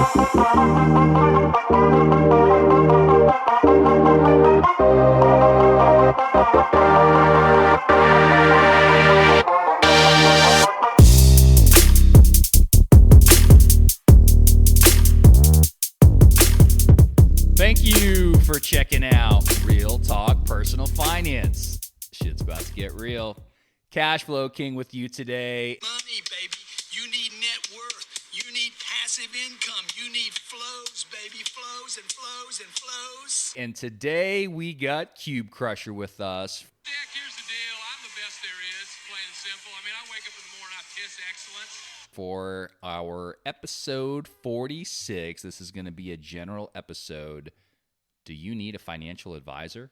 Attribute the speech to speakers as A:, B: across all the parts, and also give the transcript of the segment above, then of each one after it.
A: Thank you for checking out Real Talk Personal Finance. Shit's about to get real. Cash Flow King with you today.
B: Money, baby. You need net worth. You need passive income. You need flows, baby. Flows and flows and flows.
A: And today we got Cube Crusher with us.
C: Dick, here's the deal. I'm the best there is, plain and simple. I mean, I wake up in the morning, I piss excellence.
A: For our episode 46. This is going to be a general episode. Do you need a financial advisor?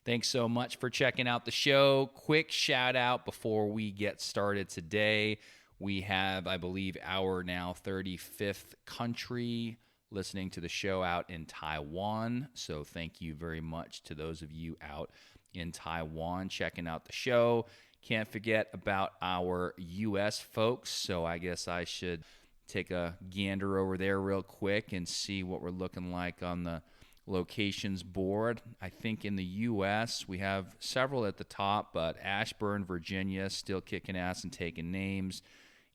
A: Thanks so much for checking out the show. Quick shout out before we get started today. We have, I believe, our now 35th country listening to the show out in Taiwan. So thank you very much to those of you out in Taiwan checking out the show. Can't forget about our U.S. folks. So I guess I should take a gander over there real quick and see what we're looking like on the locations board. I think in the U.S. we have several at the top, but Ashburn, Virginia, still kicking ass and taking names.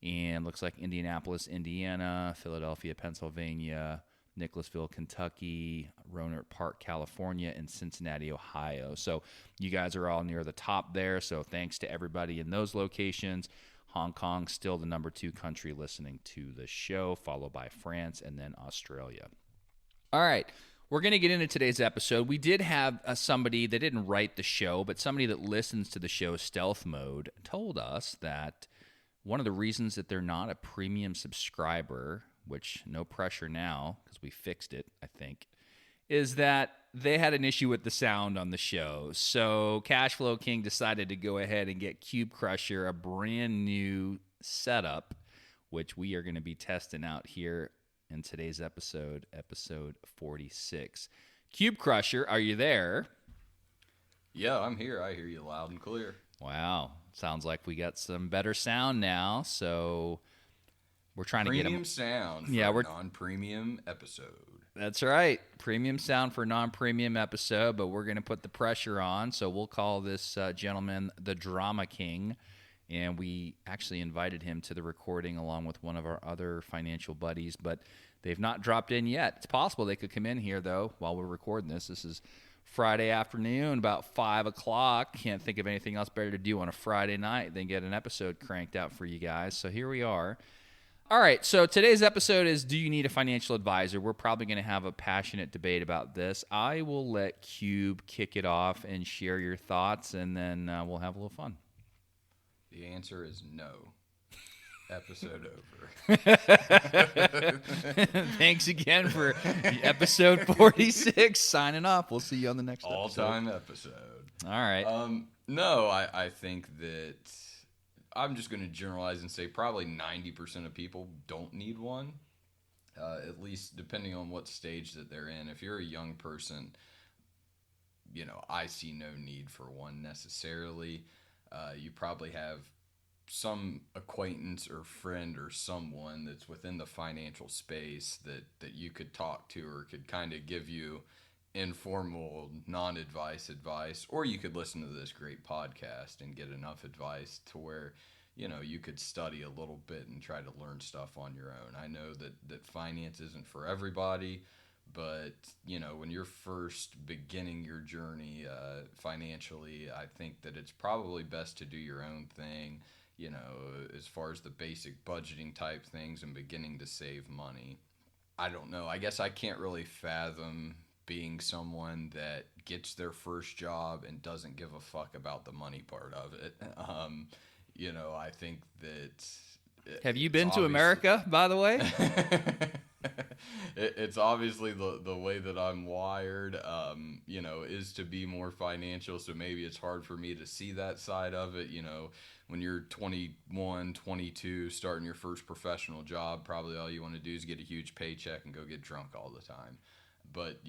A: And looks like Indianapolis, Indiana, Philadelphia, Pennsylvania, Nicholasville, Kentucky, Roanoke Park, California, and Cincinnati, Ohio. So you guys are all near the top there. So thanks to everybody in those locations. Hong Kong still the number 2 country listening to the show, followed by France and then Australia. All right. We're going to get into today's episode. We did have somebody that didn't write the show, but somebody that listens to the show Stealth Mode told us that one of the reasons that they're not a premium subscriber, which no pressure now because we fixed it, I think, is that they had an issue with the sound on the show. So Cashflow King decided to go ahead and get Cube Crusher a brand new setup, which we are going to be testing out here in today's episode 46. Cube Crusher, are you there?
D: Yeah, I'm here. I hear you loud and clear.
A: Wow. Sounds like we got some better sound now. So we're trying to get
D: premium sound for
A: we're
D: a non-premium episode.
A: That's right. Premium sound for non-premium episode, but we're going to put the pressure on. So we'll call this gentleman the Drama King. And we actually invited him to the recording along with one of our other financial buddies, but they've not dropped in yet. It's possible they could come in here, though, while we're recording this. This is Friday afternoon, about 5 o'clock. Can't think of anything else better to do on a Friday night than get an episode cranked out for you guys. So here we are. All right, so today's episode is, do you need a financial advisor? We're probably going to have a passionate debate about this. I will let Cube kick it off and share your thoughts, and then we'll have a little fun.
D: The answer is no. Episode over.
A: Thanks again for episode 46. Signing off. We'll see you on the next
D: all-time episode.
A: All right.
D: No, I think that I'm just going to generalize and say probably 90% of people don't need one, at least depending on what stage that they're in. If you're a young person, I see no need for one necessarily. You probably have some acquaintance or friend or someone that's within the financial space that you could talk to or could kind of give you informal non-advice advice, or you could listen to this great podcast and get enough advice to where you could study a little bit and try to learn stuff on your own. I know that finance isn't for everybody, but when you're first beginning your journey financially, I think that it's probably best to do your own thing, as far as the basic budgeting type things and beginning to save money. I don't know. I guess I can't really fathom being someone that gets their first job and doesn't give a fuck about the money part of it. I think that...
A: Have you been to America, by the way?
D: It's obviously the way that I'm wired, is to be more financial. So maybe it's hard for me to see that side of it. When you're 21, 22, starting your first professional job, probably all you want to do is get a huge paycheck and go get drunk all the time. But,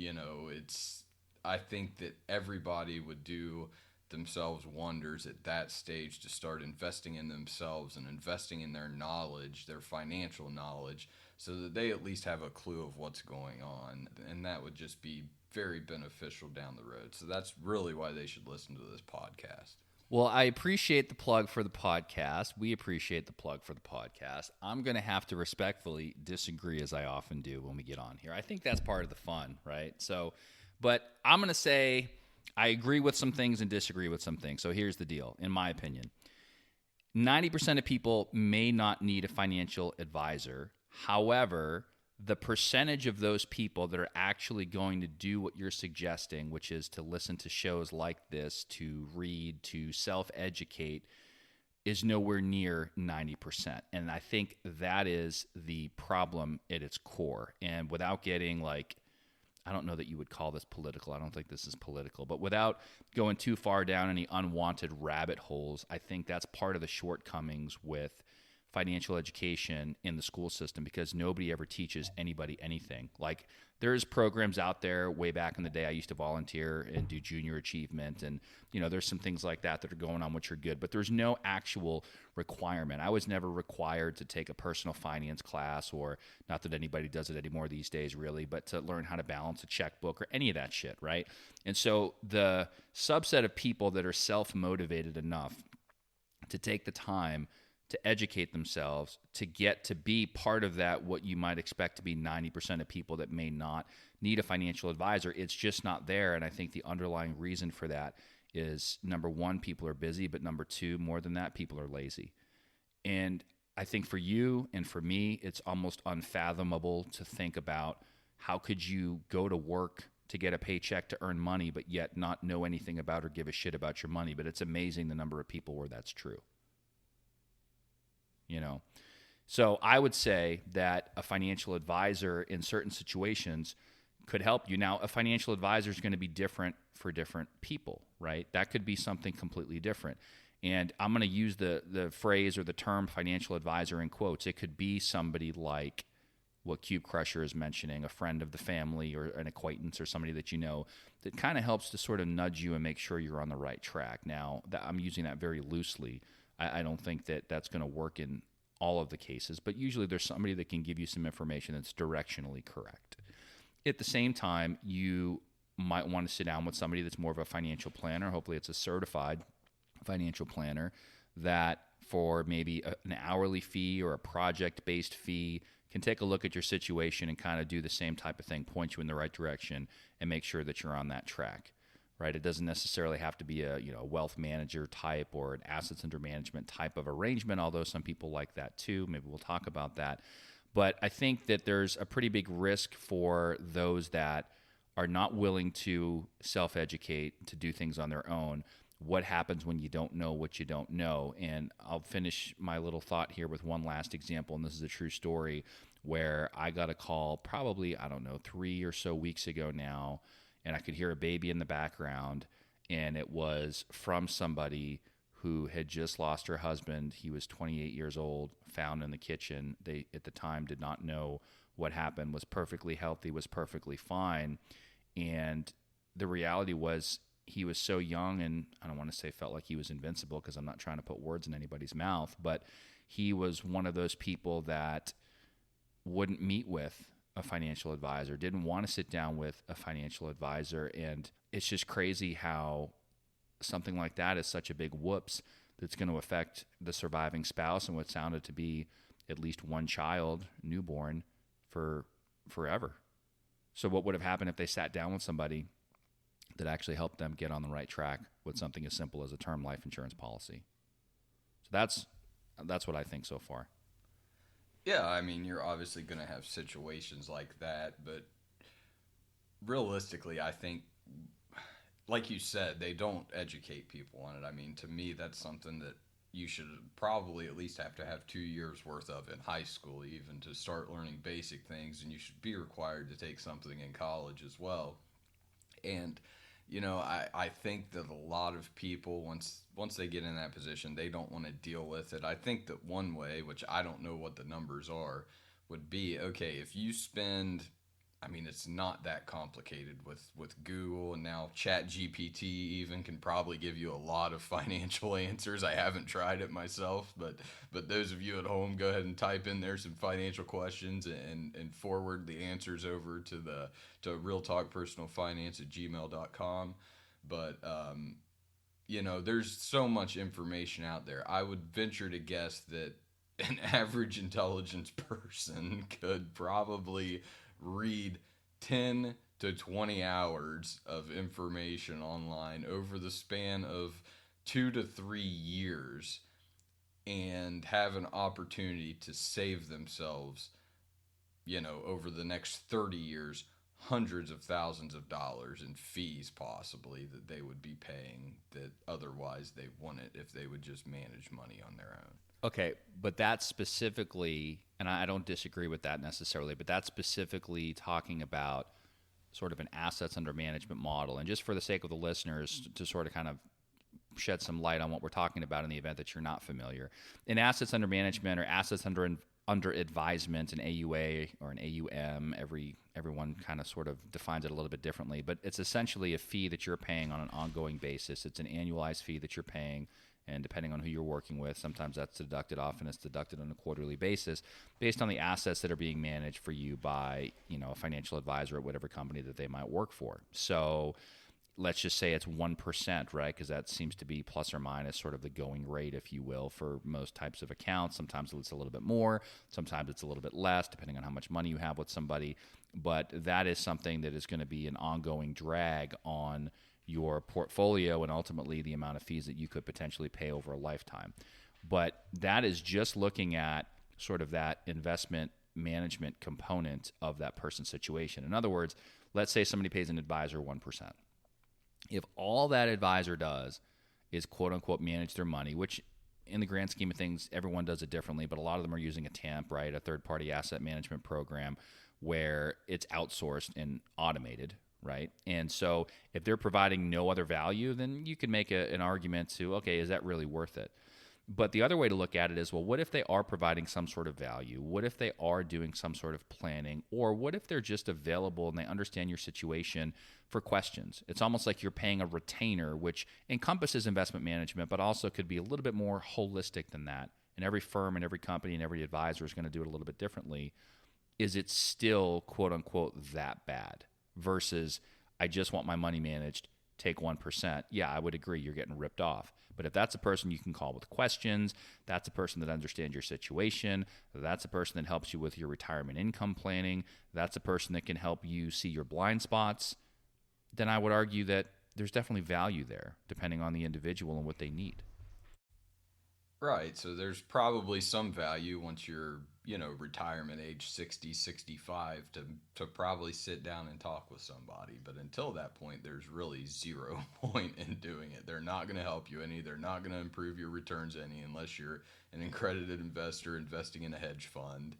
D: I think that everybody would do themselves wonders at that stage to start investing in themselves and investing in their knowledge, their financial knowledge, so that they at least have a clue of what's going on. And that would just be very beneficial down the road. So that's really why they should listen to this podcast.
A: Well, I appreciate the plug for the podcast. We appreciate the plug for the podcast. I'm going to have to respectfully disagree, as I often do when we get on here. I think that's part of the fun, right? So, but I'm going to say I agree with some things and disagree with some things. So here's the deal, in my opinion. 90% of people may not need a financial advisor. However, the percentage of those people that are actually going to do what you're suggesting, which is to listen to shows like this, to read, to self-educate, is nowhere near 90%. And I think that is the problem at its core. And without getting like, I don't know that you would call this political. I don't think this is political. But without going too far down any unwanted rabbit holes, I think that's part of the shortcomings with financial education in the school system, because nobody ever teaches anybody anything. Like, there's programs out there. Way back in the day, I used to volunteer and do junior achievement, and there's some things like that are going on which are good, but there's no actual requirement. I was never required to take a personal finance class, or not that anybody does it anymore these days really, but to learn how to balance a checkbook or any of that shit, right? And so the subset of people that are self-motivated enough to take the time to educate themselves, to get to be part of that, what you might expect to be 90% of people that may not need a financial advisor, it's just not there. And I think the underlying reason for that is, number one, people are busy, but number two, more than that, people are lazy. And I think for you and for me, it's almost unfathomable to think about, how could you go to work to get a paycheck to earn money, but yet not know anything about or give a shit about your money? But it's amazing the number of people where that's true. So I would say that a financial advisor in certain situations could help you. Now, a financial advisor is going to be different for different people, right? That could be something completely different. And I'm going to use the phrase or the term financial advisor in quotes. It could be somebody like what Cube Crusher is mentioning, a friend of the family or an acquaintance or somebody that that kind of helps to sort of nudge you and make sure you're on the right track. Now, I'm using that very loosely. I don't think that that's going to work in all of the cases, but usually there's somebody that can give you some information that's directionally correct. At the same time, you might want to sit down with somebody that's more of a financial planner. Hopefully it's a certified financial planner that, for maybe an hourly fee or a project-based fee, can take a look at your situation and kind of do the same type of thing, point you in the right direction, and make sure that you're on that track. Right? It doesn't necessarily have to be a wealth manager type or an assets under management type of arrangement, although some people like that too. Maybe we'll talk about that. But I think that there's a pretty big risk for those that are not willing to self-educate, to do things on their own. What happens when you don't know what you don't know? And I'll finish my little thought here with one last example, and this is a true story, where I got a call probably, 3 or so weeks ago now, and I could hear a baby in the background, and it was from somebody who had just lost her husband. He was 28 years old, found in the kitchen. They, at the time, did not know what happened, was perfectly healthy, was perfectly fine. And the reality was, he was so young, and I don't want to say felt like he was invincible, because I'm not trying to put words in anybody's mouth, but he was one of those people that wouldn't meet with a financial advisor, didn't want to sit down with a financial advisor. And it's just crazy how something like that is such a big whoops that's going to affect the surviving spouse and what sounded to be at least one child, newborn, for forever. So what would have happened if they sat down with somebody that actually helped them get on the right track with something as simple as a term life insurance policy? So that's what I think so far.
D: Yeah, I mean, you're obviously going to have situations like that, but realistically, I think, like you said, they don't educate people on it. I mean, to me, that's something that you should probably at least have to have 2 years worth of in high school even to start learning basic things, and you should be required to take something in college as well. And I think that a lot of people, once they get in that position, they don't want to deal with it. I think that one way, which I don't know what the numbers are, would be, okay, if you spend I mean, it's not that complicated with Google, and now ChatGPT even can probably give you a lot of financial answers. I haven't tried it myself, but those of you at home, go ahead and type in there some financial questions and forward the answers over to Real Talk Personal Finance at gmail.com. But there's so much information out there. I would venture to guess that an average intelligence person could probably read 10 to 20 hours of information online over the span of 2 to 3 years and have an opportunity to save themselves, over the next 30 years, hundreds of thousands of dollars in fees possibly that they would be paying that otherwise they wouldn't if they would just manage money on their own.
A: Okay, but that's specifically, and I don't disagree with that necessarily, but that's specifically talking about sort of an assets under management model. And just for the sake of the listeners, to sort of kind of shed some light on what we're talking about in the event that you're not familiar. In assets under management or assets under advisement, an AUA or an AUM, everyone kind of sort of defines it a little bit differently, but it's essentially a fee that you're paying on an ongoing basis. It's an annualized fee that you're paying. And depending on who you're working with, sometimes that's deducted. Often it's deducted on a quarterly basis based on the assets that are being managed for you by, a financial advisor at whatever company that they might work for. So let's just say it's 1%, right? Because that seems to be plus or minus sort of the going rate, if you will, for most types of accounts. Sometimes it's a little bit more. Sometimes it's a little bit less, depending on how much money you have with somebody. But that is something that is going to be an ongoing drag on your portfolio and ultimately the amount of fees that you could potentially pay over a lifetime. But that is just looking at sort of that investment management component of that person's situation. In other words, let's say somebody pays an advisor 1%. If all that advisor does is quote unquote manage their money, which in the grand scheme of things, everyone does it differently, but a lot of them are using a TAMP, right? A third-party asset management program where it's outsourced and automated, right? And so if they're providing no other value, then you could make an argument to, okay, is that really worth it? But the other way to look at it is, well, what if they are providing some sort of value? What if they are doing some sort of planning? Or what if they're just available and they understand your situation for questions? It's almost like you're paying a retainer, which encompasses investment management, but also could be a little bit more holistic than that. And every firm and every company and every advisor is going to do it a little bit differently. Is it still, quote unquote, that bad? Versus, I just want my money managed, take 1%. Yeah, I would agree, you're getting ripped off. But if that's a person you can call with questions, that's a person that understands your situation, that's a person that helps you with your retirement income planning, that's a person that can help you see your blind spots, then I would argue that there's definitely value there, depending on the individual and what they need.
D: Right, so there's probably some value once you're, retirement age 60, 65 to probably sit down and talk with somebody. But until that point, there's really zero point in doing it. They're not going to help you any. They're not going to improve your returns any unless you're an accredited investor investing in a hedge fund.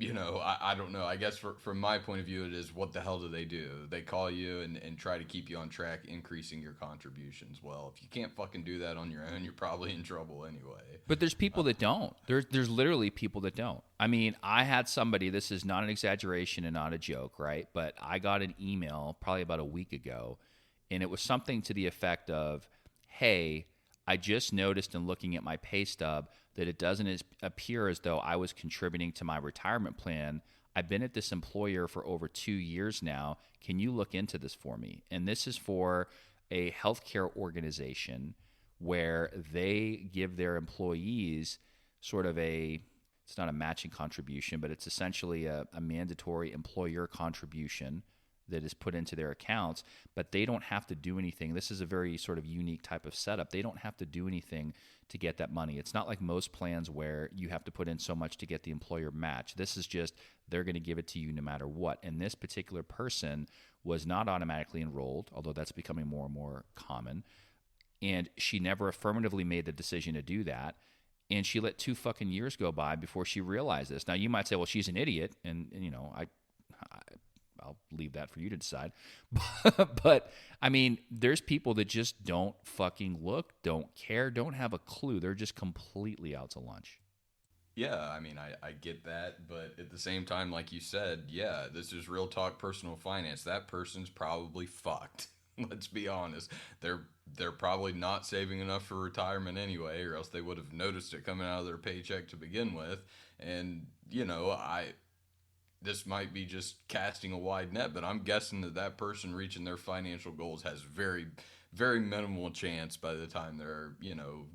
D: I don't know. I guess from my point of view, it is, what the hell do? They call you and try to keep you on track, increasing your contributions. Well, if you can't fucking do that on your own, you're probably in trouble anyway.
A: But there's people that don't. There's literally people that don't. I mean, I had somebody, this is not an exaggeration and not a joke, right? But I got an email probably about a week ago, and it was something to the effect of, hey, I just noticed in looking at my pay stub that it doesn't appear as though I was contributing to my retirement plan. I've been at this employer for over 2 years now. Can you look into this for me? And this is for a healthcare organization where they give their employees sort of it's not a matching contribution, but it's essentially a mandatory employer contribution that is put into their accounts, but they don't have to do anything. This is a very sort of unique type of setup. They don't have to do anything to get that money. It's not like most plans where you have to put in so much to get the employer match. This is just, they're going to give it to you no matter what. And this particular person was not automatically enrolled, although that's becoming more and more common. And she never affirmatively made the decision to do that. And she let 2 fucking years go by before she realized this. Now, you might say, well, she's an idiot. And I'll leave that for you to decide. But I mean, there's people that just don't fucking look, don't care, don't have a clue. They're just completely out to lunch.
D: Yeah, I mean, I get that, but at the same time, like you said, yeah, this is real talk personal finance. That person's probably fucked. Let's be honest. They're probably not saving enough for retirement anyway, or else they would have noticed it coming out of their paycheck to begin with. And, this might be just casting a wide net, but I'm guessing that person reaching their financial goals has very, very minimal chance by the time they're,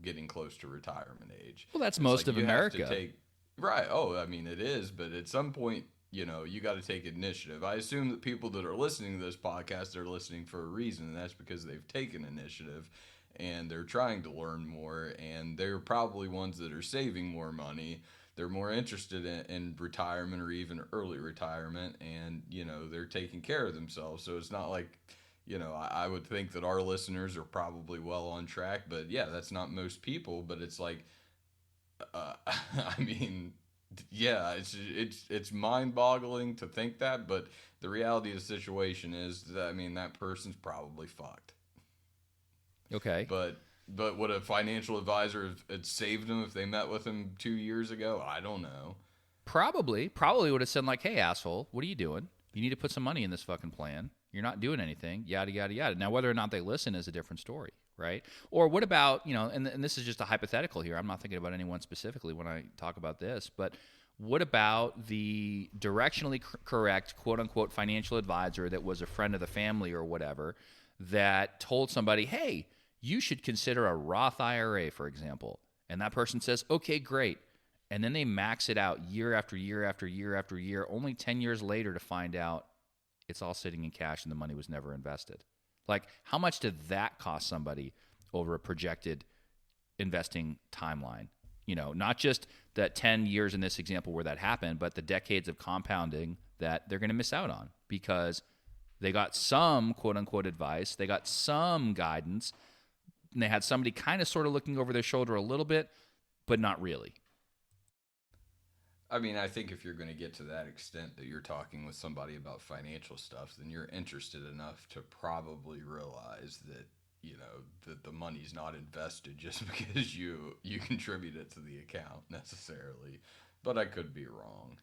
D: getting close to retirement age.
A: Well, that's
D: It's
A: most
D: like
A: of
D: you have to
A: America.
D: right. Oh, I mean, it is, but at some point, you got to take initiative. I assume that people that are listening to this podcast are listening for a reason, and that's because they've taken initiative and they're trying to learn more, and they're probably ones that are saving more money. They're more interested in retirement or even early retirement, and they're taking care of themselves. So it's not like, I would think that our listeners are probably well on track, but yeah, that's not most people. But it's like, I mean, yeah, it's mind-boggling to think that, but the reality of the situation is that, I mean, that person's probably fucked.
A: Okay.
D: But would a financial advisor have saved them if they met with him 2 years ago? I don't know.
A: Probably would have said like, "Hey, asshole, what are you doing? You need to put some money in this fucking plan. You're not doing anything, yada, yada, yada." Now, whether or not they listen is a different story, right? Or what about, and this is just a hypothetical here. I'm not thinking about anyone specifically when I talk about this, but what about the directionally correct, quote-unquote, financial advisor that was a friend of the family or whatever that told somebody, "Hey, you should consider a Roth IRA," for example. And that person says, "Okay, great." And then they max it out year after year after year after year, only 10 years later to find out it's all sitting in cash and the money was never invested. Like, how much did that cost somebody over a projected investing timeline? Not just that 10 years in this example where that happened, but the decades of compounding that they're going to miss out on because they got some quote-unquote advice, they got some guidance, and they had somebody kind of sort of looking over their shoulder a little bit, but not really.
D: I mean, I think if you're going to get to that extent that you're talking with somebody about financial stuff, then you're interested enough to probably realize that, that the money's not invested just because you contribute it to the account necessarily. But I could be wrong.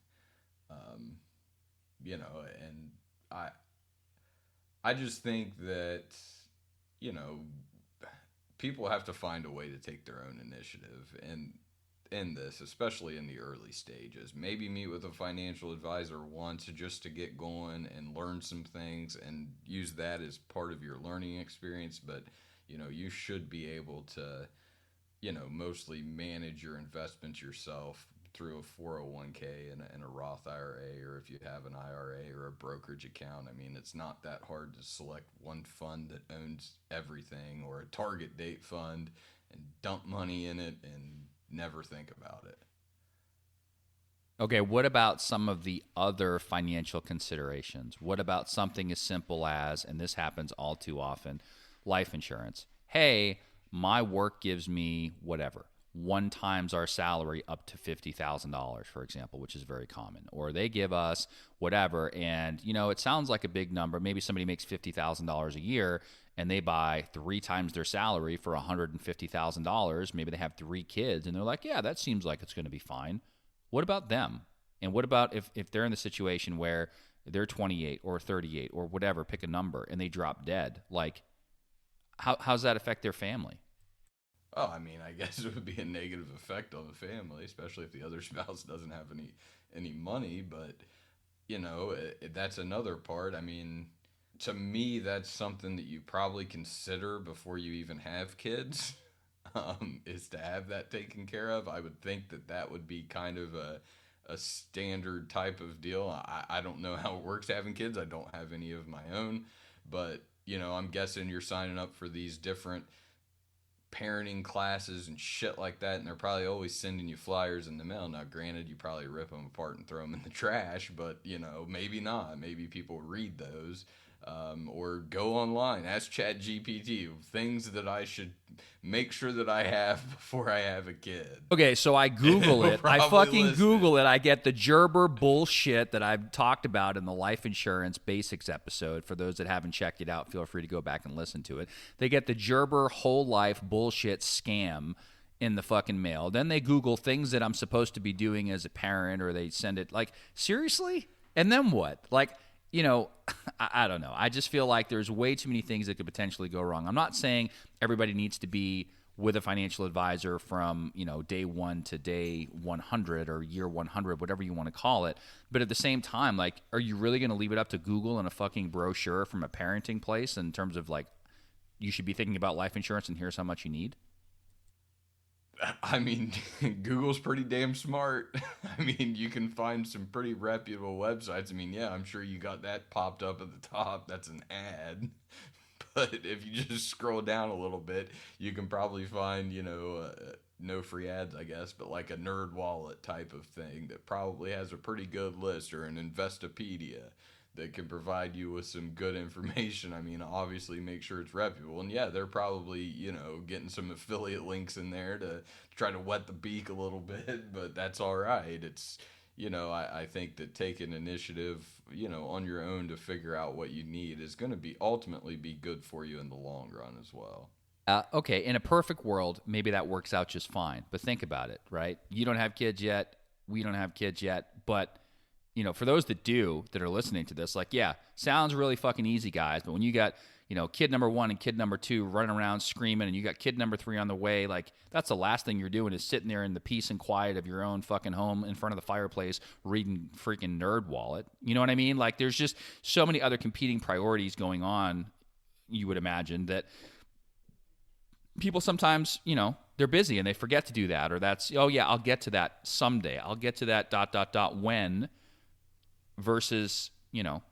D: And I just think that, people have to find a way to take their own initiative and in this, especially in the early stages. Maybe meet with a financial advisor once just to get going and learn some things and use that as part of your learning experience. But, you should be able to, mostly manage your investments yourself through a 401k and a Roth IRA, or if you have an IRA or a brokerage account. I mean, it's not that hard to select one fund that owns everything, or a target date fund, and dump money in it and never think about it.
A: Okay, what about some of the other financial considerations? What about something as simple as, and this happens all too often, life insurance? Hey, my work gives me whatever, 1 times our salary up to $50,000, for example, which is very common. Or they give us whatever, and it sounds like a big number. Maybe somebody makes $50,000 a year, and they buy 3 times their salary for $150,000. Maybe they have 3 kids, and they're like, "Yeah, that seems like it's going to be fine." What about them? And what about if they're in the situation where they're 28 or 38 or whatever, pick a number, and they drop dead? Like, how's that affect their family?
D: Oh, I mean, I guess it would be a negative effect on the family, especially if the other spouse doesn't have any money. But, that's another part. I mean, to me, that's something that you probably consider before you even have kids, is to have that taken care of. I would think that would be kind of a standard type of deal. I don't know how it works having kids. I don't have any of my own. But, I'm guessing you're signing up for these different parenting classes and shit like that, and they're probably always sending you flyers in the mail. Now, granted, you probably rip them apart and throw them in the trash, but maybe not. Maybe people read those, or go online, ask ChatGPT things that I should make sure that I have before I have a kid.
A: Okay, so I Google it. I fucking
D: listen.
A: Google it. I get the Gerber bullshit that I've talked about in the life insurance basics episode. For those that haven't checked it out, feel free to go back and listen to it. They get the Gerber whole life bullshit scam, in the fucking mail. Then they Google things that I'm supposed to be doing as a parent, or they send it. Like, seriously? And then what? Like, I don't know. I just feel like there's way too many things that could potentially go wrong. I'm not saying everybody needs to be with a financial advisor from, day 1 to day 100 or year 100, whatever you want to call it. But at the same time, like, are you really going to leave it up to Google and a fucking brochure from a parenting place in terms of, like, you should be thinking about life insurance and here's how much you need?
D: I mean, Google's pretty damn smart. I mean, you can find some pretty reputable websites. I mean, yeah, I'm sure you got that popped up at the top. That's an ad. But if you just scroll down a little bit, you can probably find, no free ads, I guess, but like a Nerd Wallet type of thing that probably has a pretty good list, or an Investopedia that can provide you with some good information. I mean, obviously make sure it's reputable. And yeah, they're probably, getting some affiliate links in there to try to wet the beak a little bit, but that's all right. It's, I think that taking initiative, on your own to figure out what you need is going to ultimately be good for you in the long run as well.
A: Okay, in a perfect world, maybe that works out just fine. But think about it, right? You don't have kids yet. We don't have kids yet. But, for those that do, that are listening to this, like, yeah, sounds really fucking easy, guys. But when you got, kid number 1 and kid number 2 running around screaming, and you got kid number 3 on the way, like, that's the last thing you're doing is sitting there in the peace and quiet of your own fucking home in front of the fireplace reading freaking Nerd Wallet. You know what I mean? Like, there's just so many other competing priorities going on, you would imagine, that people sometimes, they're busy and they forget to do that, or that's, oh yeah, I'll get to that someday. I'll get to that ... when, versus,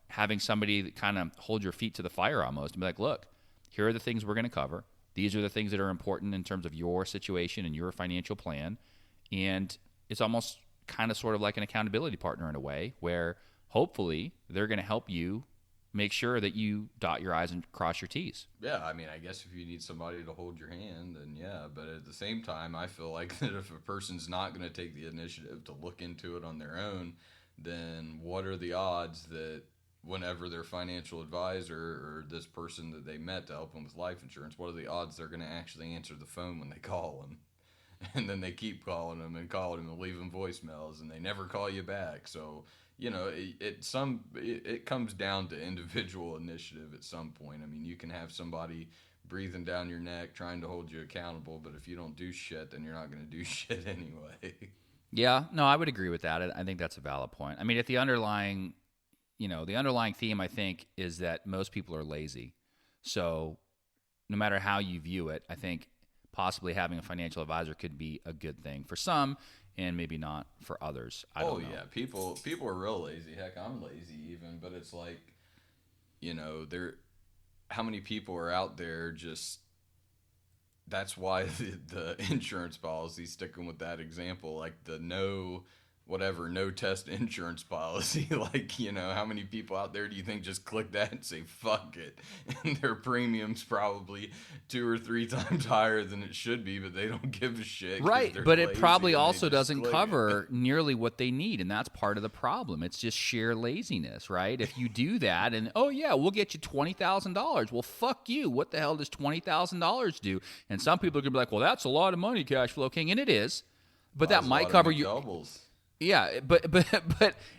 A: having somebody that kind of hold your feet to the fire almost and be like, look, here are the things we're going to cover. These are the things that are important in terms of your situation and your financial plan. And it's almost kind of sort of like an accountability partner in a way, where hopefully they're going to help you make sure that you dot your I's and cross your T's.
D: Yeah, I mean, I guess if you need somebody to hold your hand, then yeah. But at the same time, I feel like that if a person's not going to take the initiative to look into it on their own, then what are the odds that whenever their financial advisor or this person that they met to help them with life insurance, what are the odds they're going to actually answer the phone when they call them? And then they keep calling them and leaving voicemails, and they never call you back. So, it comes down to individual initiative at some point. I mean, you can have somebody breathing down your neck trying to hold you accountable, but if you don't do shit, then you're not going to do shit anyway.
A: Yeah, no, I would agree with that. I think that's a valid point. I mean, the underlying theme, I think, is that most people are lazy. So no matter how you view it, I think possibly having a financial advisor could be a good thing for some and maybe not for others. I don't know.
D: Yeah, people are real lazy. Heck, I'm lazy even, but it's like, how many people are out there just... That's why the insurance policy, sticking with that example, like the no test insurance policy, like, how many people out there do you think just click that and say, fuck it? And their premium's probably 2 or 3 times higher than it should be, but they don't give a shit.
A: Right, but it probably also doesn't cover nearly what they need, and that's part of the problem. It's just sheer laziness, right? If you do that and, oh yeah, we'll get you $20,000. Well, fuck you. What the hell does $20,000 do? And some people are going to be like, well, that's a lot of money, Cash Flow King, and it is. But that might cover you.
D: Doubles.
A: Yeah, but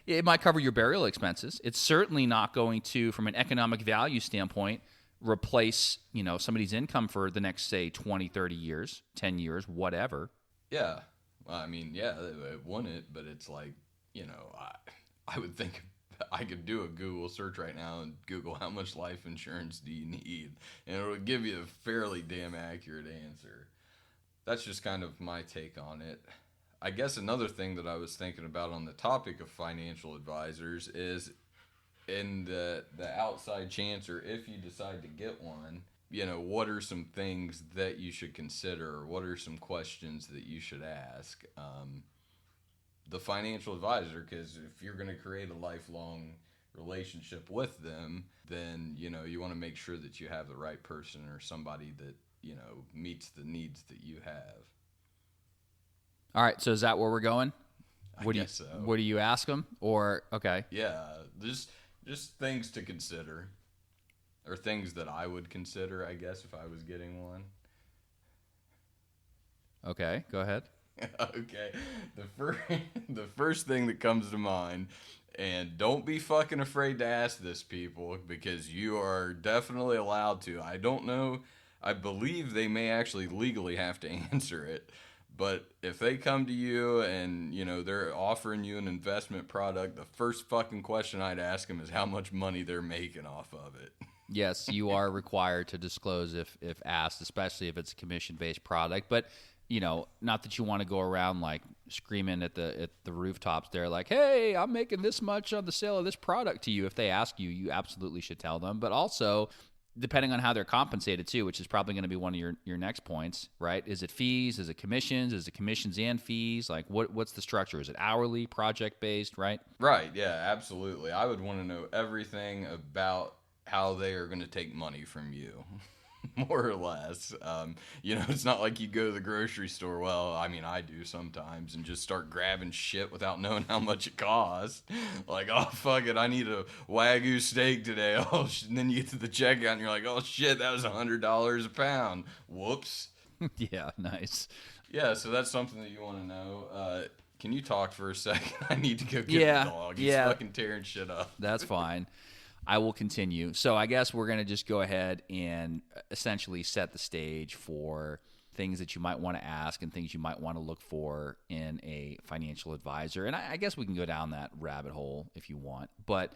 A: it might cover your burial expenses. It's certainly not going to, from an economic value standpoint, replace, somebody's income for the next, say, 20, 30 years, 10 years, whatever.
D: Yeah. Well, I mean, yeah, it wouldn't, but it's like, I would think I could do a Google search right now and Google how much life insurance do you need, and it would give you a fairly damn accurate answer. That's just kind of my take on it. I guess another thing that I was thinking about on the topic of financial advisors is, in the outside chance, or if you decide to get one, what are some things that you should consider, or what are some questions that you should ask the financial advisor? Because if you're going to create a lifelong relationship with them, then, you want to make sure that you have the right person, or somebody that, meets the needs that you have.
A: All right, so is that where we're going?
D: I guess so.
A: What do you ask them? Or, okay.
D: Yeah, just things to consider. Or things that I would consider, I guess, if I was getting one.
A: Okay, go ahead.
D: Okay, the first thing that comes to mind, and don't be fucking afraid to ask this, people, because you are definitely allowed to. I don't know, I believe they may actually legally have to answer it, but if they come to you and they're offering you an investment product, the first fucking question I'd ask them is how much money they're making off of it.
A: Yes, you are required to disclose if asked, especially if it's a commission-based product. But not that you want to go around like screaming at the rooftops there, like, "Hey, I'm making this much on the sale of this product to you." If they ask you, you absolutely should tell them. But also, depending on how they're compensated too, which is probably going to be one of your next points, right? Is it fees? Is it commissions? Is it commissions and fees? Like, what's the structure? Is it hourly, project-based, right?
D: Right, yeah, absolutely. I would want to know everything about how they are going to take money from you. More or less. It's not like you go to the grocery store. Well, I mean, I do sometimes, and just start grabbing shit without knowing how much it costs. Like, oh, fuck it, I need a Wagyu steak today. Oh, and then you get to the checkout, and you're like, oh, shit, that was $100 a pound. Whoops.
A: Yeah, nice.
D: Yeah, so that's something that you want to know. Can you talk for a second? I need to go get the dog. He's fucking tearing shit up.
A: That's fine. I will continue. So I guess we're going to just go ahead and essentially set the stage for things that you might want to ask and things you might want to look for in a financial advisor. And I guess we can go down that rabbit hole if you want. But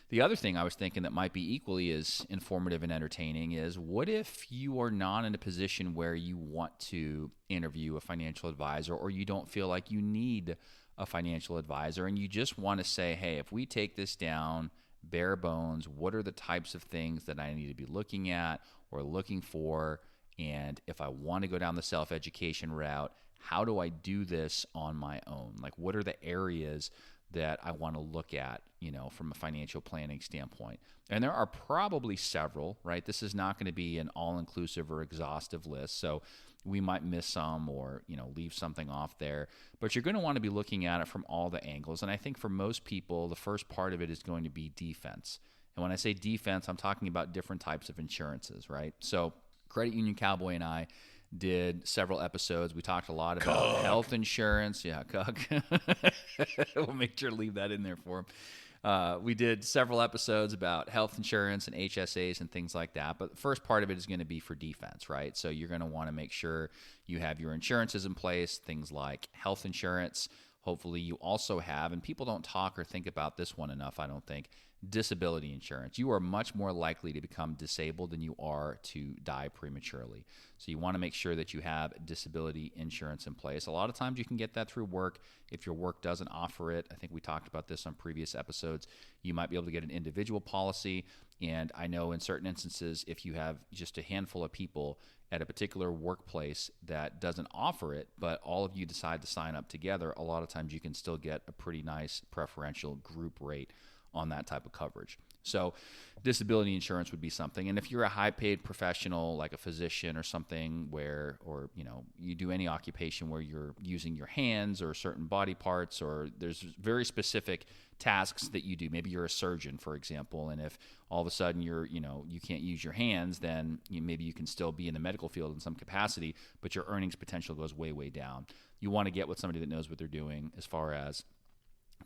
A: the other thing I was thinking that might be equally as informative and entertaining is, what if you are not in a position where you want to interview a financial advisor, or you don't feel like you need a financial advisor, and you just want to say, hey, if we take this down bare bones, what are the types of things that I need to be looking at or looking for? And if I want to go down the self-education route, how do I do this on my own? Like, what are the areas that I want to look at, from a financial planning standpoint? And there are probably several, right? This is not going to be an all-inclusive or exhaustive list. So we might miss some or, leave something off there. But you're going to want to be looking at it from all the angles. And I think for most people, the first part of it is going to be defense. And when I say defense, I'm talking about different types of insurances, right? So Credit Union Cowboy and I did several episodes. We talked a lot about health insurance. Yeah, Cuck. We'll make sure to leave that in there for him. We did several episodes about health insurance and HSAs and things like that. But the first part of it is going to be for defense, right? So you're going to want to make sure you have your insurances in place, things like health insurance. Hopefully you also have, and people don't talk or think about this one enough, I don't think, disability insurance. You are much more likely to become disabled than you are to die prematurely. So you want to make sure that you have disability insurance in place. A lot of times you can get that through work. If your work doesn't offer it, I think we talked about this on previous episodes, you might be able to get an individual policy. And I know in certain instances, if you have just a handful of people at a particular workplace that doesn't offer it, but all of you decide to sign up together, a lot of times you can still get a pretty nice preferential group rate on that type of coverage. So disability insurance would be something. And if you're a high-paid professional like a physician or something where, or you do any occupation where you're using your hands or certain body parts, or there's very specific tasks that you do. Maybe you're a surgeon, for example, and if all of a sudden you can't use your hands, then maybe you can still be in the medical field in some capacity, but your earnings potential goes way, way down. You want to get with somebody that knows what they're doing as far as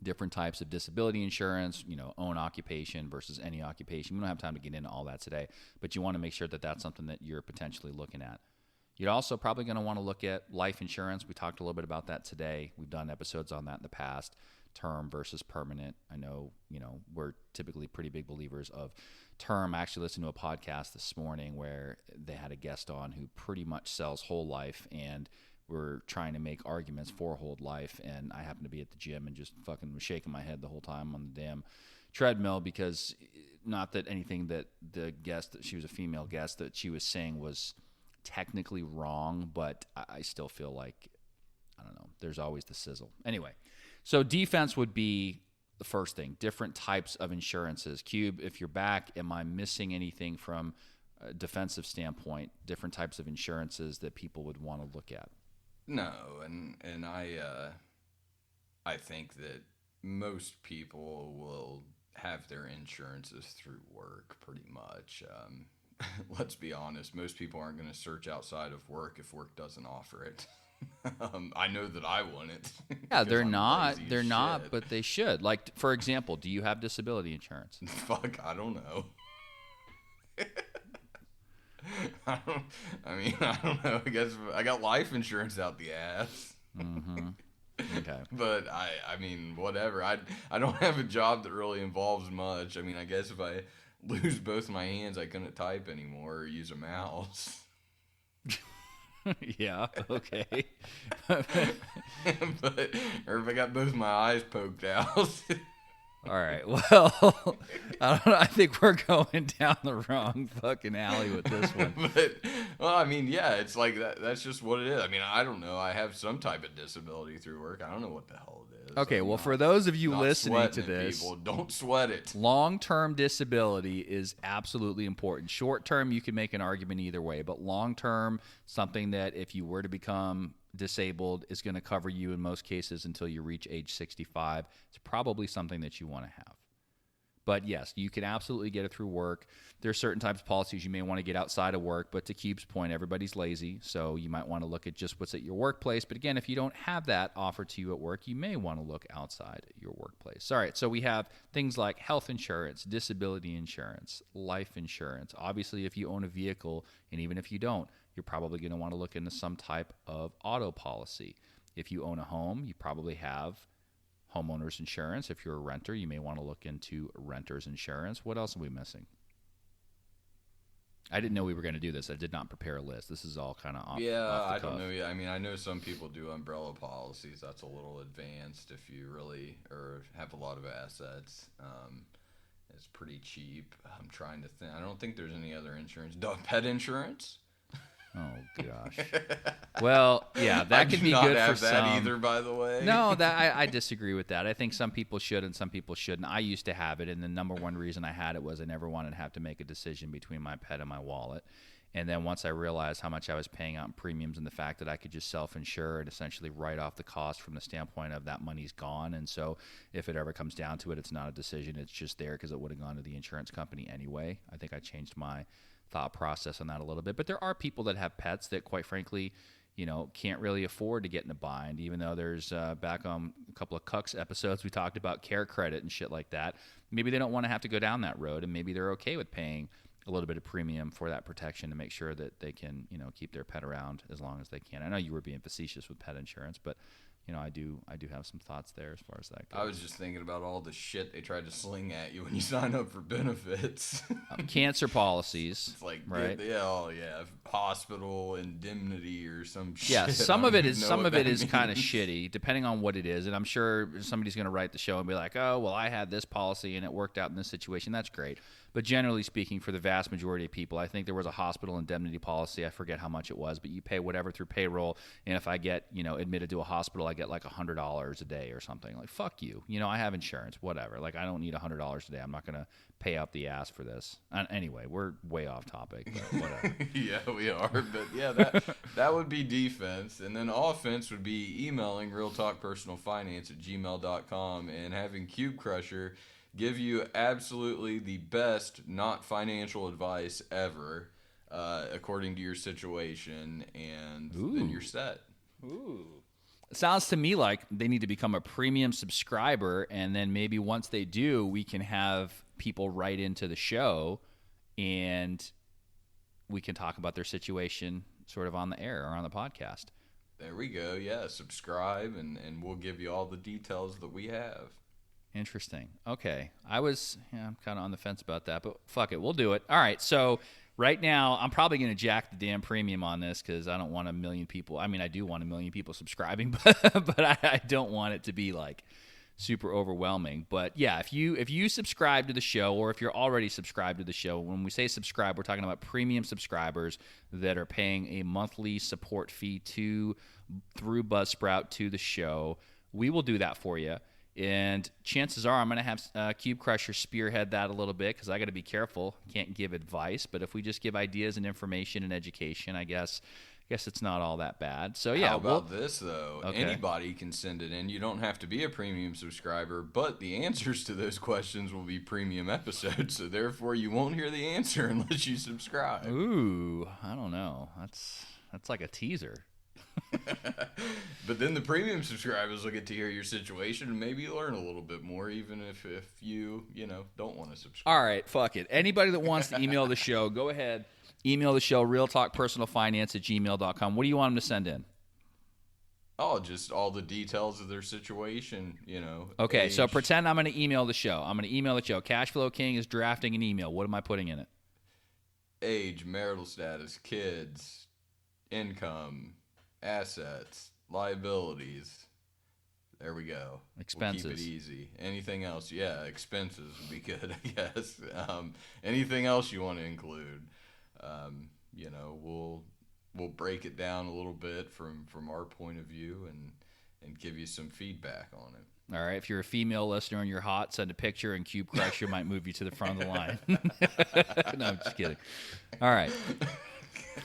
A: different types of disability insurance, own occupation versus any occupation. We don't have time to get into all that today, but you want to make sure that that's something that you're potentially looking at. You're also probably going to want to look at life insurance. We talked a little bit about that today. We've done episodes on that in the past, term versus permanent. I know, we're typically pretty big believers of term. I actually listened to a podcast this morning where they had a guest on who pretty much sells whole life, and we're trying to make arguments for whole life, and I happened to be at the gym and just fucking was shaking my head the whole time on the damn treadmill, because not that anything that the guest, that she was a female guest, that she was saying was technically wrong, but I still feel like, I don't know, there's always the sizzle. Anyway, so defense would be the first thing, different types of insurances. Cube, if you're back, am I missing anything from a defensive standpoint, different types of insurances that people would want to look at?
D: No, and I think that most people will have their insurances through work pretty much. Let's be honest, most people aren't going to search outside of work if work doesn't offer it. I know that I wouldn't.
A: Yeah,
D: 'Cause
A: they're
D: I'm
A: not.
D: lazy as
A: They're not,
D: shit.
A: but they should. Like, for example, do you have disability insurance?
D: Fuck, I don't know. I don't know. I guess I got life insurance out the ass.
A: Okay.
D: But I mean, whatever. I don't have a job that really involves much. I mean, I guess if I lose both my hands, I couldn't type anymore or use a mouse.
A: Yeah. Okay.
D: Or if I got both my eyes poked out.
A: All right. Well, I don't know. I think we're going down the wrong fucking alley with this one.
D: But well, I mean, yeah, it's like that. That's just what it is. I mean, I don't know. I have some type of disability through work. I don't know what the hell it is.
A: Okay.
D: I'm
A: well,
D: not-
A: for those of you
D: not
A: listening to
D: sweating it,
A: this,
D: people, don't sweat it.
A: long-term disability is absolutely important. Short-term, you can make an argument either way, but long-term, something that if you were to become disabled is going to cover you in most cases until you reach age 65. It's probably something that you want to have. But yes, you can absolutely get it through work. There are certain types of policies you may want to get outside of work, but to Cube's point, everybody's lazy, so you might want to look at just what's at your workplace. But again, if you don't have that offered to you at work, you may want to look outside your workplace. All right, so we have things like health insurance, disability insurance, life insurance. Obviously, if you own a vehicle, and even if you don't, you're probably going to want to look into some type of auto policy. If you own a home, you probably have homeowners insurance. If you're a renter, you may want to look into renter's insurance. What else are we missing? I didn't know we were going to do this. I did not prepare a list. This is all kind of off.
D: Yeah,
A: off the
D: I don't
A: cuff.
D: know. Yeah, I mean, I know some people do umbrella policies. That's a little advanced if you really or have a lot of assets. It's pretty cheap. I'm trying to think. I don't think there's any other insurance. Pet insurance.
A: Oh gosh. Well, yeah, that could be
D: I do
A: good
D: not
A: for
D: have that
A: some.
D: either, by the way.
A: No, I disagree with that. I think some people should and some people shouldn't. I used to have it, and the number one reason I had it was I never wanted to have to make a decision between my pet and my wallet. And then once I realized how much I was paying out in premiums and the fact that I could just self-insure and essentially write off the cost from the standpoint of that money's gone. And so if it ever comes down to it, it's not a decision. It's just there because it would have gone to the insurance company anyway. I think I changed my thought process on that a little bit. But there are people that have pets that, quite frankly, can't really afford to get in a bind, even though there's back on a couple of Cucks episodes, we talked about care credit and shit like that. Maybe they don't want to have to go down that road, and maybe they're okay with paying a little bit of premium for that protection to make sure that they can, keep their pet around as long as they can. I know you were being facetious with pet insurance, but I do have some thoughts there as far as that goes.
D: I was just thinking about all the shit they tried to sling at you when you sign up for benefits.
A: Cancer policies,
D: It's like,
A: right?
D: yeah, hospital indemnity or some shit.
A: Yeah, some
D: I
A: of
D: don't
A: it
D: even
A: is
D: know what that
A: kind of
D: means.
A: shitty, depending on what it is. And I'm sure somebody's going to write the show and be like, "Oh, well, I had this policy and it worked out in this situation." That's great. But generally speaking, for the vast majority of people, I think there was a hospital indemnity policy. I forget how much it was, but you pay whatever through payroll. And if I get, admitted to a hospital, I get like $100 a day or something. Like, fuck you. I have insurance, whatever. Like, I don't need $100 a day. I'm not going to pay out the ass for this. Anyway, we're way off topic, but whatever.
D: Yeah, we are. But yeah, that would be defense. And then offense would be emailing realtalkpersonalfinance@gmail.com and having Cube Crusher give you absolutely the best not financial advice ever according to your situation, and then you're set.
A: It sounds to me like they need to become a premium subscriber, and then maybe once they do, we can have people write into the show and we can talk about their situation sort of on the air or on the podcast.
D: There we go. Yeah, subscribe, and we'll give you all the details that we have.
A: Interesting. Okay. I'm kind of on the fence about that, but fuck it. We'll do it. All right. So right now, I'm probably going to jack the damn premium on this because I don't want a million people. I mean, I do want a million people subscribing, but I don't want it to be like super overwhelming. But yeah, if you subscribe to the show, or if you're already subscribed to the show, when we say subscribe, we're talking about premium subscribers that are paying a monthly support fee through Buzzsprout to the show. We will do that for you. And chances are I'm going to have Cube Crusher spearhead that a little bit because I got to be careful. Can't give advice, but if we just give ideas and information and education, I guess it's not all that bad. So yeah,
D: How about this though?
A: Okay.
D: Anybody can send it in. You don't have to be a premium subscriber, but the answers to those questions will be premium episodes. So therefore, you won't hear the answer unless you subscribe.
A: Ooh, I don't know. That's like a teaser.
D: But then the premium subscribers will get to hear your situation and maybe learn a little bit more, even if you don't want to subscribe.
A: All right, fuck it. Anybody that wants to email the show, go ahead. Email the show, realtalkpersonalfinance@gmail.com. What do you want them to send in?
D: Oh, just all the details of their situation,
A: Okay, so
D: age.
A: pretend I'm going to email the show. I'm going to email the show. Cashflow King is drafting an email. What am I putting in it?
D: Age, marital status, kids, income, assets, liabilities. There we go.
A: Expenses.
D: We'll keep it easy. Anything else? Yeah, expenses would be good, I guess. Anything else you want to include? We'll break it down a little bit from our point of view and give you some feedback on it.
A: All right, if you're a female listener and you're hot, send a picture, and Cube Crusher might move you to the front of the line. No, I'm just kidding. All right.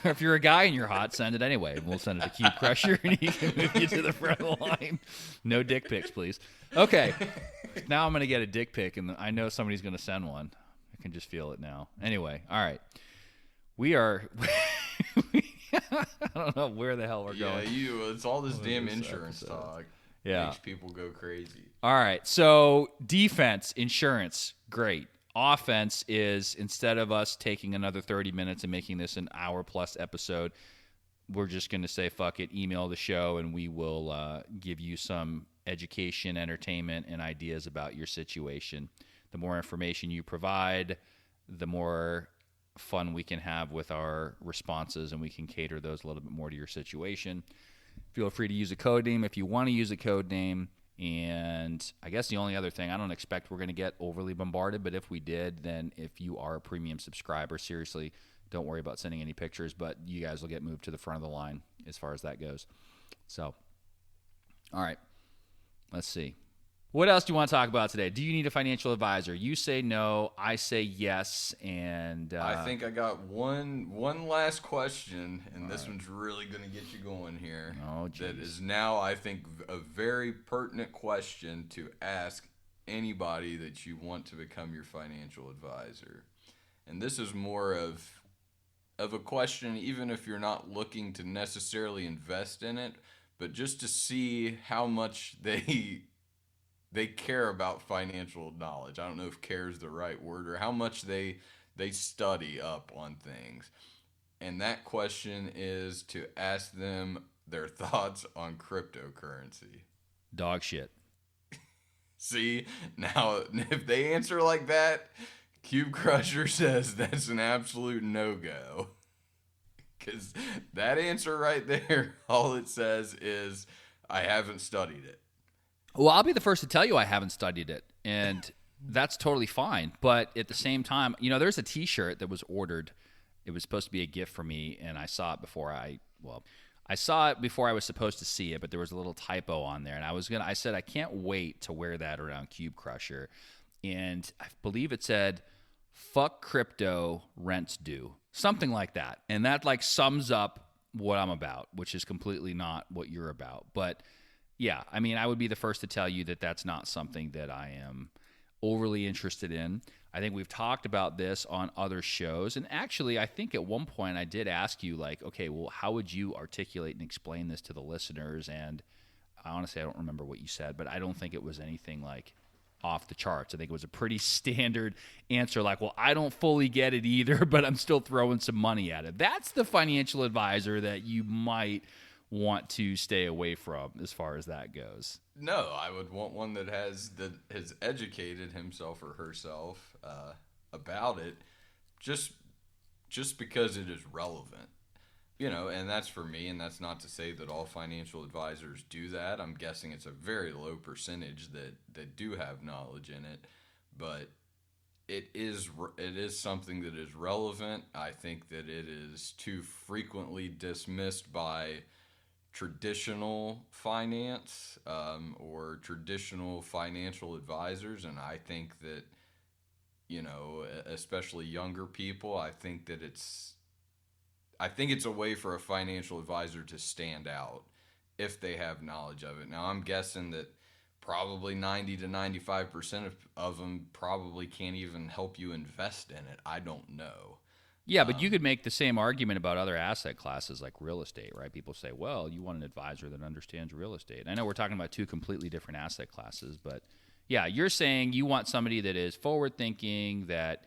A: Or if you're a guy and you're hot, send it anyway. We'll send it to Cube Crusher, and he can move you to the front of the line. No dick pics, please. Okay. Now I'm going to get a dick pic, and I know somebody's going to send one. I can just feel it now. Anyway, all right. We are... I don't know where the hell we're going.
D: Yeah, it's all this damn insurance talk.
A: Yeah.
D: Makes people go crazy.
A: All right. So defense, insurance, great. Offense is, instead of us taking another 30 minutes and making this an hour-plus episode, we're just going to say, fuck it, email the show, and we will give you some education, entertainment, and ideas about your situation. The more information you provide, the more fun we can have with our responses, and we can cater those a little bit more to your situation. Feel free to use a code name if you want to use a code name. And I guess the only other thing, I don't expect we're going to get overly bombarded, but if we did, then if you are a premium subscriber, seriously, don't worry about sending any pictures, but you guys will get moved to the front of the line as far as that goes. So, all right, let's see. What else do you want to talk about today? Do you need a financial advisor? You say no, I say yes, and
D: I think I got one last question, and this one's really going to get you going here.
A: Oh, geez.
D: That is now, I think, a very pertinent question to ask anybody that you want to become your financial advisor. And this is more of a question, even if you're not looking to necessarily invest in it, but just to see how much they care about financial knowledge. I don't know if care is the right word, or how much they study up on things. And that question is to ask them their thoughts on cryptocurrency.
A: Dog shit.
D: See, now if they answer like that, Cube Crusher says that's an absolute no-go. Because that answer right there, all it says is, I haven't studied it.
A: Well, I'll be the first to tell you I haven't studied it, and that's totally fine. But at the same time, there's a T-shirt that was ordered. It was supposed to be a gift for me, and I saw it before I saw it before I was supposed to see it, but there was a little typo on there, and I said I can't wait to wear that around Cube Crusher, and I believe it said, "Fuck crypto, rent's due," something like that, and that sums up what I'm about, which is completely not what you're about, but. Yeah, I mean, I would be the first to tell you that that's not something that I am overly interested in. I think we've talked about this on other shows. And actually, I think at one point I did ask you, okay, well, how would you articulate and explain this to the listeners? And honestly, I don't remember what you said, but I don't think it was anything off the charts. I think it was a pretty standard answer well, I don't fully get it either, but I'm still throwing some money at it. That's the financial advisor that you might want to stay away from as far as that goes.
D: No, I would want one that has educated himself or herself about it, just because it is relevant, and that's for me. And that's not to say that all financial advisors do that. I'm guessing it's a very low percentage that do have knowledge in it, but it is something that is relevant. I think that it is too frequently dismissed by traditional finance or traditional financial advisors, and I think that especially younger people, I think it's a way for a financial advisor to stand out if they have knowledge of it. Now, I'm guessing that probably 90 to 95% of them probably can't even help you invest in it. I don't know.
A: Yeah, but you could make the same argument about other asset classes like real estate, right? People say, well, you want an advisor that understands real estate. I know we're talking about two completely different asset classes, but yeah, you're saying you want somebody that is forward thinking, that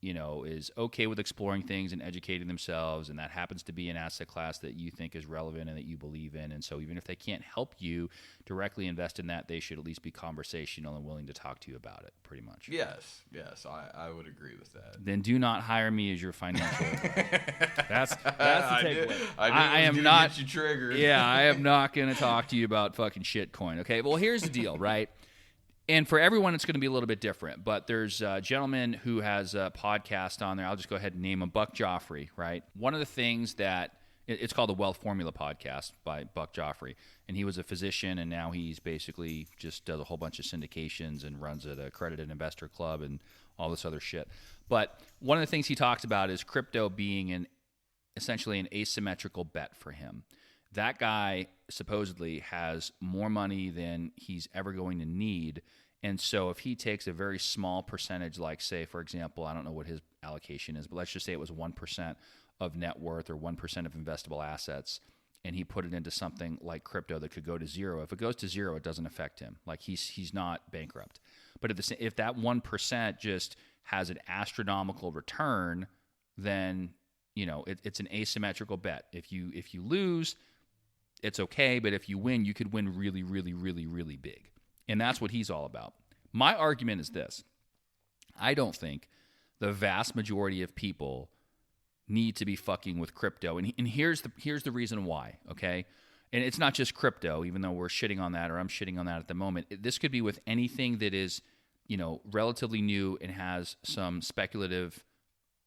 A: is okay with exploring things and educating themselves, and that happens to be an asset class that you think is relevant and that you believe in. And so even if they can't help you directly invest in that, they should at least be conversational and willing to talk to you about it, pretty much.
D: Yes, I would agree with that.
A: Then do not hire me as your financial advisor. That's the takeaway.
D: I am not get you triggered.
A: Yeah, I am not going to talk to you about fucking shitcoin. Okay, well, here's the deal, right? And for everyone, it's going to be a little bit different. But there's a gentleman who has a podcast on there. I'll just go ahead and name him, Buck Joffrey, right? One of the things that it's called the Wealth Formula Podcast by Buck Joffrey. And he was a physician, and now he's basically just does a whole bunch of syndications and runs at Accredited Investor Club and all this other shit. But one of the things he talks about is crypto being essentially an asymmetrical bet for him. That guy supposedly has more money than he's ever going to need. And so if he takes a very small percentage, like say, for example, I don't know what his allocation is, but let's just say it was 1% of net worth or 1% of investable assets, and he put it into something like crypto that could go to zero. If it goes to zero, it doesn't affect him. Like he's not bankrupt. But if that 1% just has an astronomical return, then it's an asymmetrical bet. If you lose, it's okay, but if you win, you could win really, really, really, really big. And that's what he's all about. My argument is this. I don't think the vast majority of people need to be fucking with crypto. And here's the reason why, okay? And it's not just crypto, even though we're shitting on that, or I'm shitting on that at the moment. This could be with anything that is, relatively new and has some speculative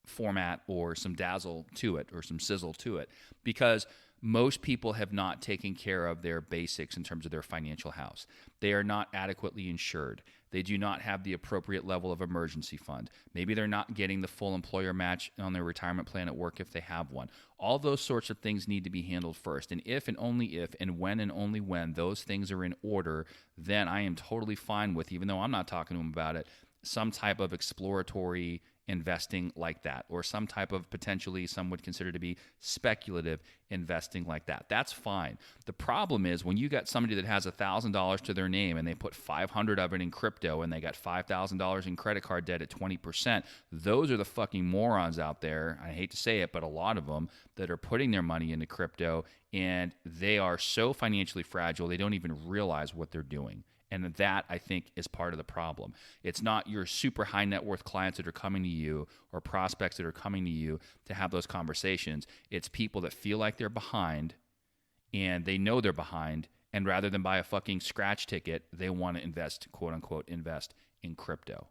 A: format or some dazzle to it or some sizzle to it. Because most people have not taken care of their basics in terms of their financial house. They are not adequately insured. They do not have the appropriate level of emergency fund. Maybe they're not getting the full employer match on their retirement plan at work if they have one. All those sorts of things need to be handled first. And if and only if and when and only when those things are in order, then I am totally fine with, even though I'm not talking to them about it, some type of exploratory investing like that, or some type of potentially some would consider to be speculative investing like that. That's fine. The problem is when you got somebody that has $1,000 to their name and they put 500 of it in crypto and they got $5,000 in credit card debt at 20%, those are the fucking morons out there. I hate to say it, but a lot of them that are putting their money into crypto, and they are so financially fragile they don't even realize what they're doing. And that, I think, is part of the problem. It's not your super high net worth clients that are coming to you or prospects that are coming to you to have those conversations. It's people that feel like they're behind and they know they're behind. And rather than buy a fucking scratch ticket, they want to invest, quote unquote, invest in crypto.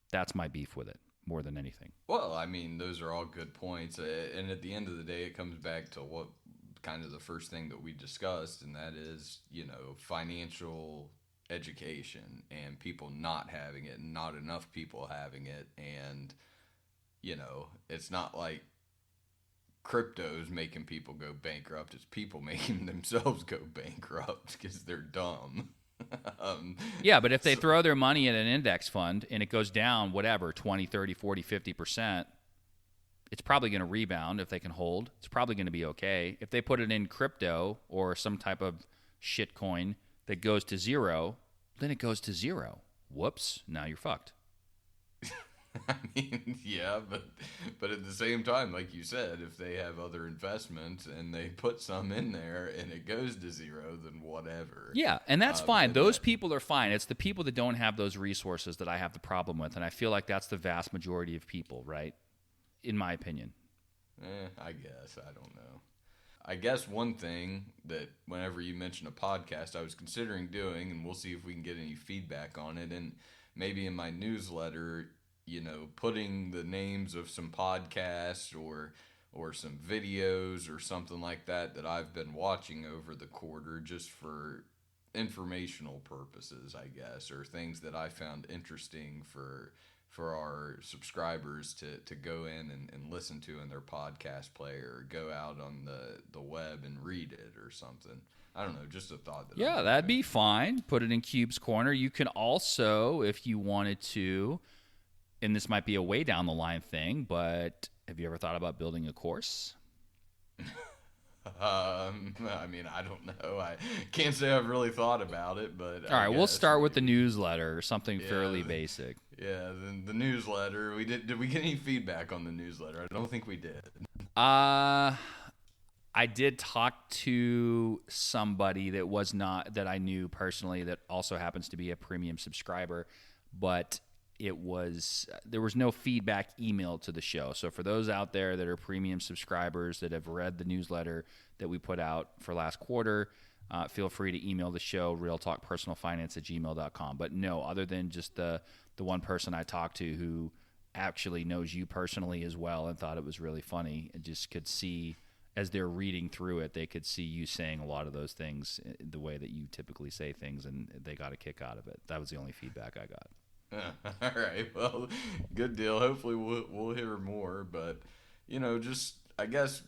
A: That's my beef with it more than anything.
D: Well, I mean, those are all good points. And at the end of the day, it comes back to what kind of the first thing that we discussed, and that is, financial education and people not having it, and not enough people having it. And it's not like crypto's making people go bankrupt, it's people making themselves go bankrupt because they're dumb.
A: Yeah, but if they throw their money in an index fund and it goes down whatever 20, 30, 40, 50%, it's probably going to rebound. If they can hold, it's probably going to be okay. If they put it in crypto or some type of shit coin that goes to zero, then it goes to zero. Whoops, now you're fucked.
D: I mean, yeah, but at the same time, like you said, if they have other investments and they put some in there and it goes to zero, then whatever.
A: Yeah, and that's fine. Those people are fine. It's the people that don't have those resources that I have the problem with, and I feel like that's the vast majority of people, right? In my opinion.
D: I guess. I don't know. I guess one thing that whenever you mention a podcast I was considering doing, and we'll see if we can get any feedback on it, and maybe in my newsletter, putting the names of some podcasts or some videos or something like that I've been watching over the quarter just for informational purposes, I guess, or things that I found interesting for our subscribers to go in and listen to in their podcast player, or go out on the web and read it or something. I don't know, just a thought.
A: That'd be fine. Put it in Cube's Corner. You can also, if you wanted to, and this might be a way down the line thing, but have you ever thought about building a course?
D: I mean, I don't know. I can't say I've really thought about it, but
A: All right, we'll start with the newsletter, something fairly basic.
D: Yeah, the newsletter. Did we get any feedback on the newsletter? I don't think we did.
A: I did talk to somebody that I knew personally that also happens to be a premium subscriber, but there was no feedback emailed to the show. So for those out there that are premium subscribers that have read the newsletter that we put out for last quarter, feel free to email the show, realtalkpersonalfinance@gmail.com. But no, other than just the one person I talked to who actually knows you personally as well and thought it was really funny and just could see, as they're reading through it, they could see you saying a lot of those things the way that you typically say things, and they got a kick out of it. That was the only feedback I got.
D: All right, well, good deal. Hopefully we'll hear more, but just I guess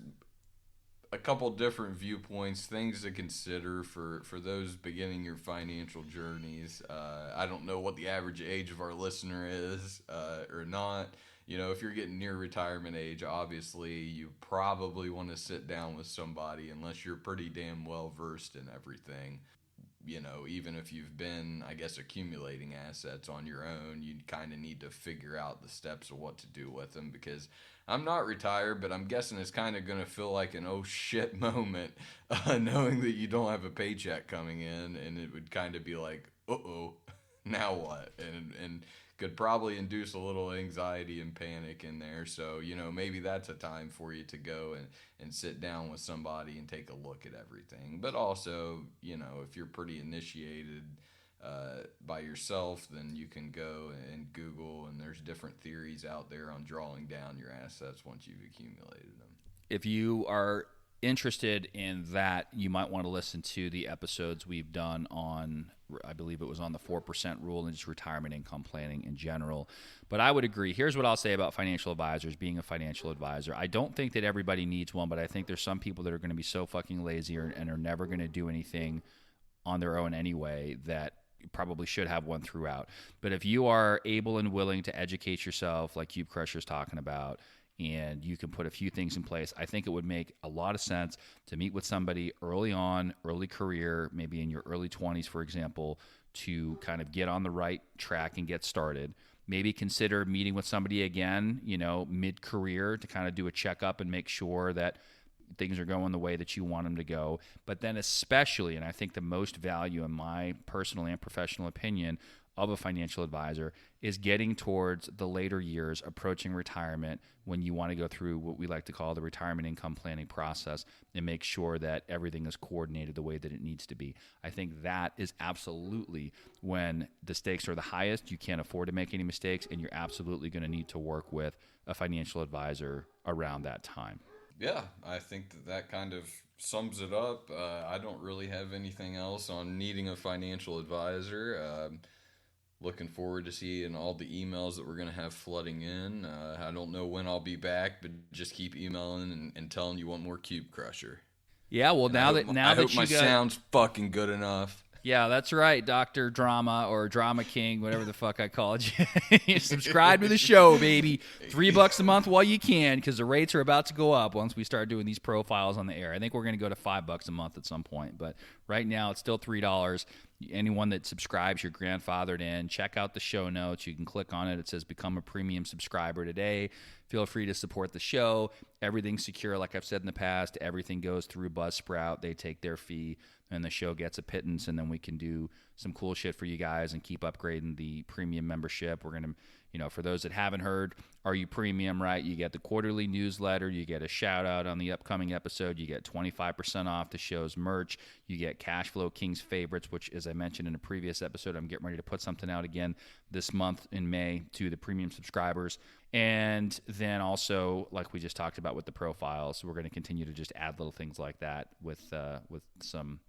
D: a couple different viewpoints, things to consider for those beginning your financial journeys. I don't know what the average age of our listener is or not. If you're getting near retirement age, obviously you probably want to sit down with somebody unless you're pretty damn well versed in everything. Even if you've been, I guess, accumulating assets on your own, you kind of need to figure out the steps of what to do with them, because I'm not retired, but I'm guessing it's kind of going to feel like an oh shit moment knowing that you don't have a paycheck coming in, and it would kind of be like, uh-oh, now what? And could probably induce a little anxiety and panic in there. So, maybe that's a time for you to go and sit down with somebody and take a look at everything. But also, if you're pretty initiated by yourself, then you can go and Google, and there's different theories out there on drawing down your assets once you've accumulated them.
A: If you are interested in that, you might want to listen to the episodes we've done on, I believe it was on the 4% rule and just retirement income planning in general. But I would agree. Here's what I'll say about financial advisors, being a financial advisor. I don't think that everybody needs one, but I think there's some people that are going to be so fucking lazy and are never going to do anything on their own anyway that you probably should have one throughout. But if you are able and willing to educate yourself, like Cube Crusher's talking about, and you can put a few things in place, I think it would make a lot of sense to meet with somebody early on, early career, maybe in your early 20s, for example, to kind of get on the right track and get started. Maybe consider meeting with somebody again, mid-career, to kind of do a checkup and make sure that things are going the way that you want them to go. But then especially, and I think the most value in my personal and professional opinion of a financial advisor is getting towards the later years, approaching retirement, when you want to go through what we like to call the retirement income planning process and make sure that everything is coordinated the way that it needs to be. I think that is absolutely when the stakes are the highest. You can't afford to make any mistakes, and you're absolutely going to need to work with a financial advisor around that time.
D: Yeah, I think that kind of sums it up. I don't really have anything else on needing a financial advisor. Looking forward to seeing all the emails that we're going to have flooding in. I don't know when I'll be back, but just keep emailing and telling you want more Cube Crusher.
A: Yeah, well, I hope
D: my sound's fucking good enough.
A: Yeah, that's right, Dr. Drama or Drama King, whatever the fuck I called you. Subscribe to the show, baby. $3 a month while you can, because the rates are about to go up once we start doing these profiles on the air. I think we're going to go to $5 a month at some point, but right now it's still $3. Anyone that subscribes, you're grandfathered in. Check out the show notes. You can click on it. It says become a premium subscriber today. Feel free to support the show. Everything's secure, like I've said in the past. Everything goes through Buzzsprout. They take their fee, and the show gets a pittance, and then we can do some cool shit for you guys and keep upgrading the premium membership. We're going to, for those that haven't heard, Are You Premium, right? You get the quarterly newsletter. You get a shout out on the upcoming episode. You get 25% off the show's merch. You get Cash Flow King's favorites, which, as I mentioned in a previous episode, I'm getting ready to put something out again this month in May to the premium subscribers. And then also, like we just talked about with the profiles, we're going to continue to just add little things like that with some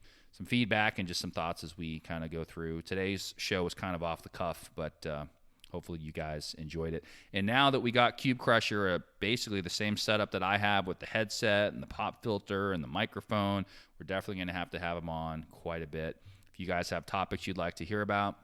A: feedback and just some thoughts as we kind of go through. Today's show was kind of off the cuff, but hopefully you guys enjoyed it. And now that we got Cube Crusher, basically the same setup that I have with the headset and the pop filter and the microphone, we're definitely going to have him on quite a bit. If you guys have topics you'd like to hear about,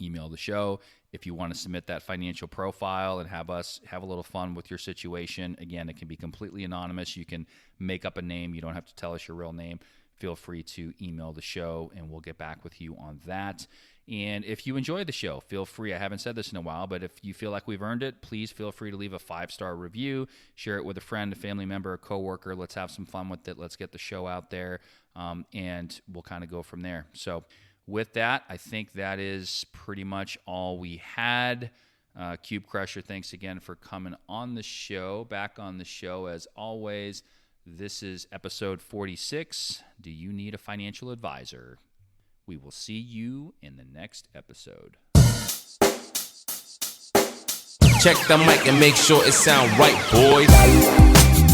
A: email the show, If you want to submit that financial profile and have us have a little fun with your situation, again, it can be completely anonymous. You can make up a name. You don't have to tell us your real name. Feel free to email the show, and we'll get back with you on that. And if you enjoy the show, feel free. I haven't said this in a while, but if you feel like we've earned it, please feel free to leave a 5-star review. Share it with a friend, a family member, a coworker. Let's have some fun with it. Let's get the show out there, and we'll kind of go from there. So with that, I think that is pretty much all we had. Cube Crusher, thanks again for coming on the show, back on the show as always. This is episode 46. Do you need a financial advisor? We will see you in the next episode.
E: Check the mic and make sure it sound right, boys.